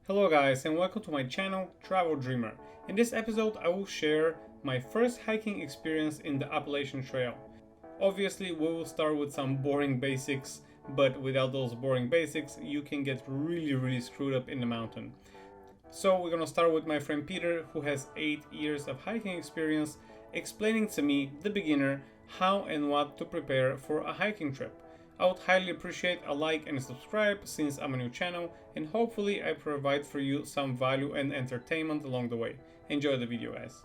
Hello guys and welcome to my channel Travel Dreamer. In this episode I will share my first hiking experience in the Appalachian Trail. Obviously we will start with some boring basics, but without those boring basics you can get really screwed up in the mountain. So we're gonna start with my friend Peter, who has 8 years of hiking experience, explaining to me, the beginner, how and what to prepare for a hiking trip. I would highly appreciate a like and a subscribe since I'm a new channel, and hopefully I provide for you some value and entertainment along the way. Enjoy the video, guys.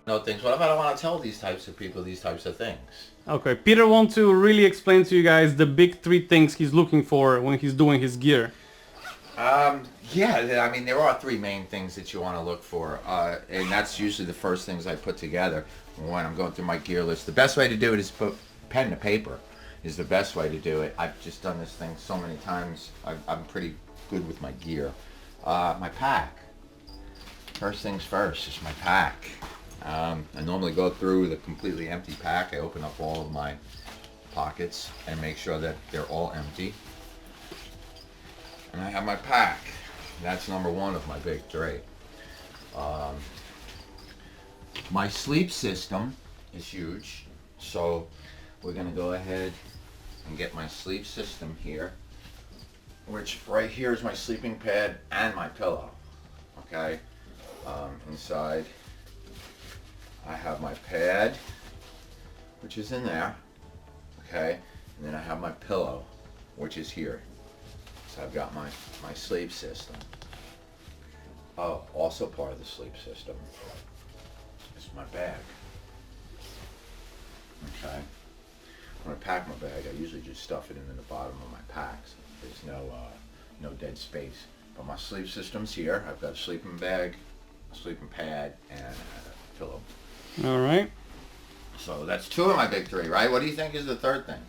Know things. What if I don't want to tell these types of people these types of things? Okay, Peter wants to really explain to you guys the big 3 things he's looking for when he's doing his gear. Yeah, I mean, there are 3 main things that you want to look for, and that's usually the first things I put together when I'm going through my gear list. The best way to do it is put pen to paper. Is the best way to do it. I've just done this thing so many times. I'm pretty good with my gear. My pack. First things first is my pack. I normally go through the completely empty pack. I open up all of my pockets and make sure that they're all empty. And I have my pack. That's number 1 of my big 3. My sleep system is huge. So we're going to go ahead and get my sleep system here, which right here is my sleeping pad and my pillow. Okay, inside I have my pad, which is in there. Okay, and then I have my pillow, which is here. So I've got my sleep system. Oh, also part of the sleep system is my bag. Okay. When I pack my bag, I usually just stuff it into the bottom of my pack, so there's no dead space. But my sleep system's here. I've got a sleeping bag, a sleeping pad, and a pillow. All right. So that's 2 of my big 3, right? What do you think is the 3rd thing?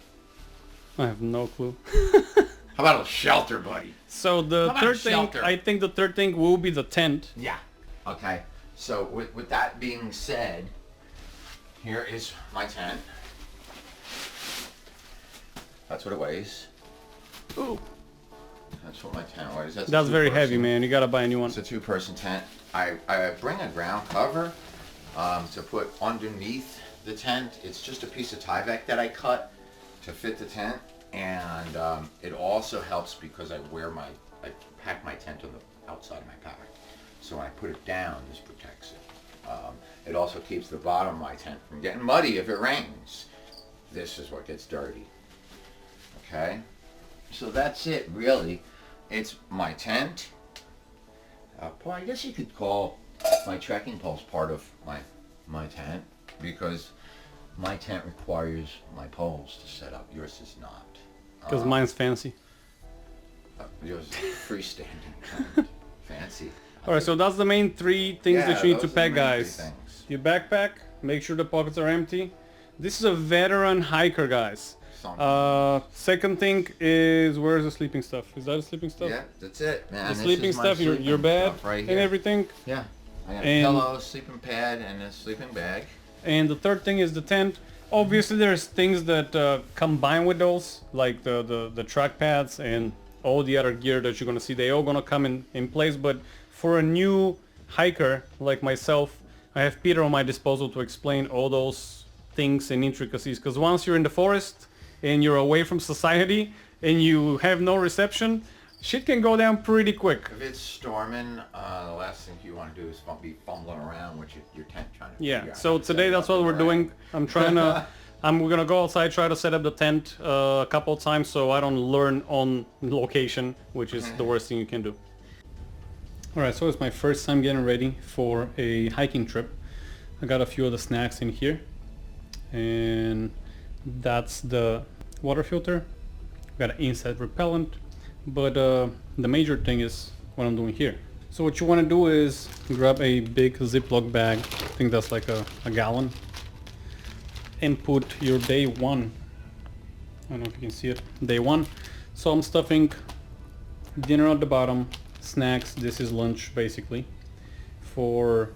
I have no clue. How about a shelter, buddy? So the How about 3rd thing, shelter? I think the 3rd thing will be the tent. Yeah. Okay. So with that being said, here is my tent. That's what it weighs. Ooh. That's what my tent weighs. That's very heavy, man. You gotta buy a new one. It's a 2-person tent. I bring a ground cover to put underneath the tent. It's just a piece of Tyvek that I cut to fit the tent, and it also helps because I pack my tent on the outside of my pack. So when I put it down, this protects it. It also keeps the bottom of my tent from getting muddy if it rains. This is what gets dirty. Okay, so that's it really. It's my tent. Well, I guess you could call my trekking poles part of my tent, because my tent requires my poles to set up. Yours is not. Because mine's fancy. Yours is freestanding. Fancy. Alright, so that's the main 3 things that you need to those are the pack, main guys. 3 things. Your backpack, make sure the pockets are empty. This is a veteran hiker, guys. Second thing is, where's the sleeping stuff? Is that the sleeping stuff? Yeah, that's it, man. The This sleeping is my stuff, your sleeping bed, stuff right and here. everything. Yeah, I got a And- pillow, sleeping pad, and a sleeping bag. And the 3rd thing is the tent. Obviously there's things that combine with those, like the track pads and all the other gear that you're gonna see. They all gonna come in place, but for a new hiker like myself, I have Peter on my disposal to explain all those things and intricacies, because once you're in the forest and you're away from society and you have no reception, shit can go down pretty quick. If it's storming, the last thing you want to do is be fumbling around with your tent trying to Yeah, figure out so how to set today it that's up what we're right. doing. I'm trying to, we're gonna go outside, try to set up the tent a couple of times so I don't learn on location, which is the worst thing you can do. Alright, so it's my first time getting ready for a hiking trip. I got a few of the snacks in here, and that's the water filter. Got an insect repellent, but the major thing is what I'm doing here. So what you want to do is grab a big Ziploc bag, I think that's like a gallon, and put your day 1, I don't know if you can see it, day 1. So I'm stuffing dinner at the bottom, snacks, this is lunch basically, for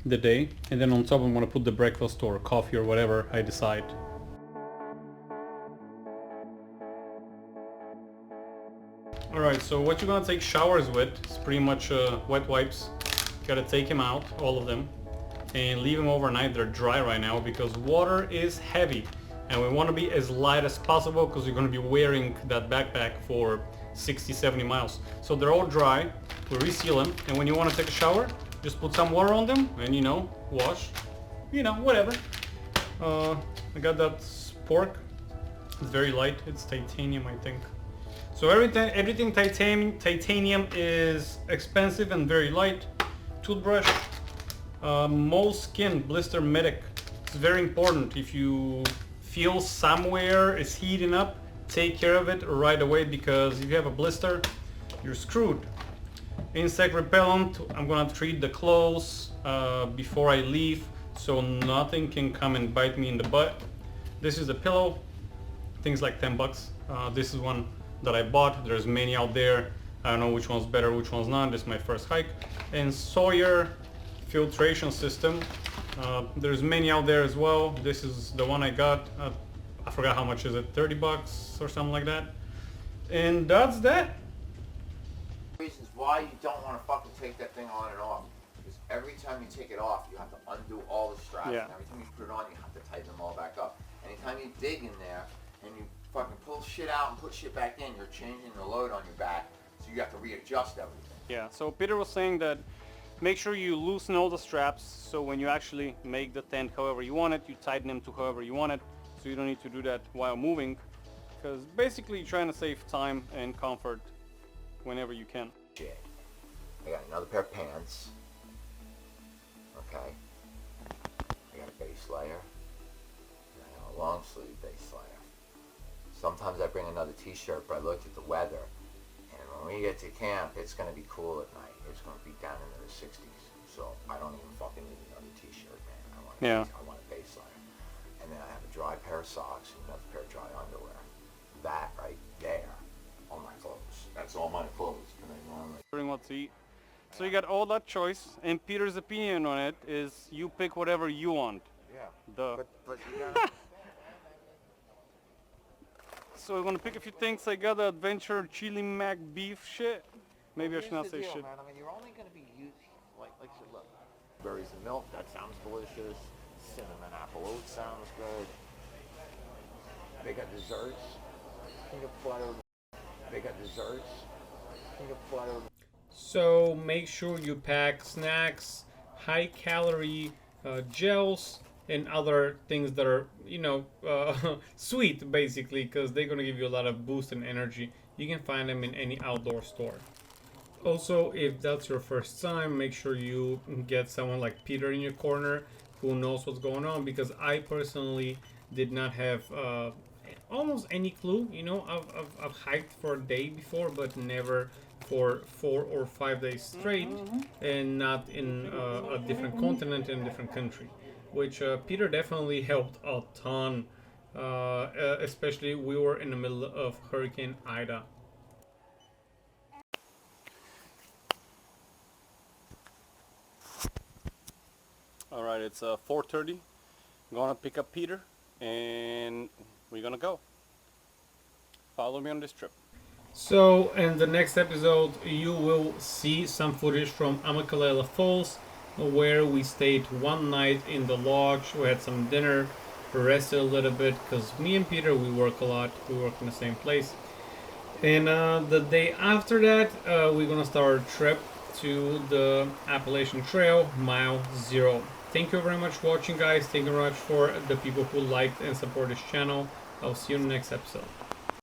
the day, and then on top I'm going to put the breakfast or coffee or whatever I decide. Alright, so what you're gonna take showers with is pretty much wet wipes. You gotta take them out, all of them, and leave them overnight. They're dry right now because water is heavy. And we want to be as light as possible because you're going to be wearing that backpack for 60-70 miles. So they're all dry. We reseal them, and when you want to take a shower, just put some water on them and, you know, wash, you know, whatever. I got that pork. It's very light. It's titanium, I think. So everything titanium is expensive and very light. Toothbrush, moleskin blister medic. It's very important. If you feel somewhere is heating up, take care of it right away, because if you have a blister, you're screwed. Insect repellent, I'm gonna treat the clothes before I leave so nothing can come and bite me in the butt. This is a pillow, things like 10 bucks. This is one that I bought. There's many out there. I don't know which one's better, which one's not. This is my first hike. And Sawyer filtration system. There's many out there as well. This is the one I got. I forgot how much is it, 30 bucks or something like that. And that's that. Reasons why you don't want to fucking take that thing on and off. Because every time you take it off, you have to undo all the straps. Yeah. And every time you put it on, you have to tighten them all back up. Anytime you dig in there and you fucking pull shit out and put shit back in, you're changing the load on your back. So you have to readjust everything. Yeah, so Peter was saying that make sure you loosen all the straps, so when you actually make the tent however you want it, you tighten them to however you want it, so you don't need to do that while moving, because basically you're trying to save time and comfort whenever you can. Shit. I got another pair of pants. Okay. I got a base layer. And I got a long sleeve base layer. Sometimes I bring another t-shirt, but I looked at the weather, and when we get to camp, it's going to be cool at night. It's going to be down into the 60s, so I don't even fucking need another t-shirt, man. I want a base layer. And then I have a dry pair of socks and another pair of dry underwear. That right there are my clothes. That's all my clothes. During what to eat. So you got all that choice, and Peter's opinion on it is you pick whatever you want. Yeah. Duh. But you gotta... So we're gonna pick a few things. I got the Adventure Chili Mac beef shit. Maybe I should not say shit. Man. I mean, you're only going to be using, like you said, look, berries and milk, that sounds delicious. Cinnamon apple oat sounds good. They got desserts, peanut butter. They got desserts, peanut butter. So make sure you pack snacks, high calorie gels, and other things that are, you know, sweet basically, because they're going to give you a lot of boost and energy. You can find them in any outdoor store. Also, if that's your first time, make sure you get someone like Peter in your corner who knows what's going on, because I personally did not have almost any clue. You know, I've hiked for a day before, but never for 4 or 5 days straight, and not in a different continent, in a different country, which Peter definitely helped a ton, especially we were in the middle of Hurricane Ida. Alright, it's 4:30. I'm gonna pick up Peter and we're gonna go. Follow me on this trip. So in the next episode you will see some footage from Amakalela Falls, where we stayed one night in the lodge. We had some dinner, rested a little bit, because me and Peter, we work a lot. We work in the same place. And the day after that, we're gonna start our trip to the Appalachian Trail, mile 0. Thank you very much for watching, guys. Thank you very much for the people who liked and support this channel. I'll see you in the next episode.